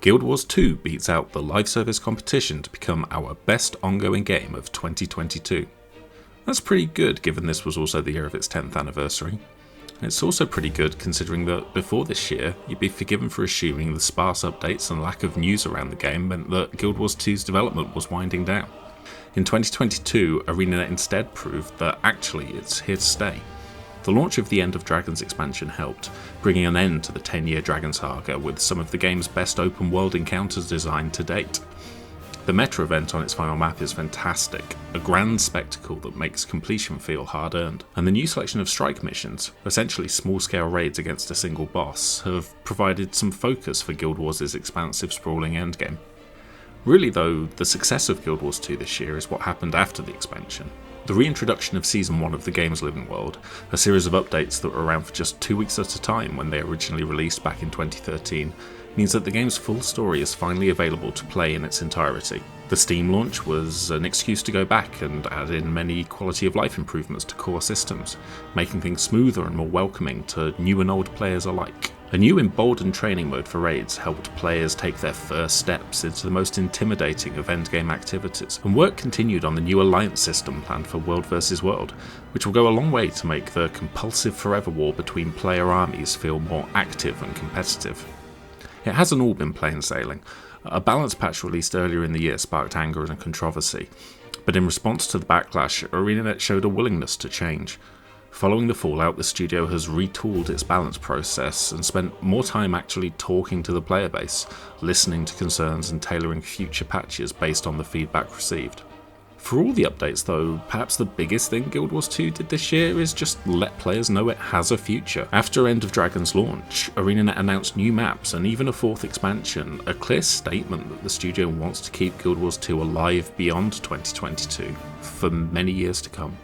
Guild Wars 2 beats out the live service competition to become our best ongoing game of 2022. That's pretty good given this was also the year of its 10th anniversary. It's also pretty good considering that before this year, you'd be forgiven for assuming the sparse updates and lack of news around the game meant that Guild Wars 2's development was winding down. In 2022, ArenaNet instead proved that actually it's here to stay. The launch of the End of Dragons expansion helped, bringing an end to the 10-year Dragon Saga with some of the game's best open world encounters designed to date. The meta event on its final map is fantastic, a grand spectacle that makes completion feel hard-earned, and the new selection of strike missions, essentially small-scale raids against a single boss, have provided some focus for Guild Wars' expansive sprawling endgame. Really though, the success of Guild Wars 2 this year is what happened after the expansion. The reintroduction of Season 1 of the game's living world, a series of updates that were around for just 2 weeks at a time when they originally released back in 2013, means that the game's full story is finally available to play in its entirety. The Steam launch was an excuse to go back and add in many quality of life improvements to core systems, making things smoother and more welcoming to new and old players alike. A new emboldened training mode for raids helped players take their first steps into the most intimidating of endgame activities, and work continued on the new alliance system planned for World vs World, which will go a long way to make the compulsive forever war between player armies feel more active and competitive. It hasn't all been plain sailing. A balance patch released earlier in the year sparked anger and controversy, but in response to the backlash, ArenaNet showed a willingness to change. Following the fallout, the studio has retooled its balance process and spent more time actually talking to the player base, listening to concerns and tailoring future patches based on the feedback received. For all the updates though, perhaps the biggest thing Guild Wars 2 did this year is just let players know it has a future. After End of Dragons launch, ArenaNet announced new maps and even a 4th expansion, a clear statement that the studio wants to keep Guild Wars 2 alive beyond 2022, for many years to come.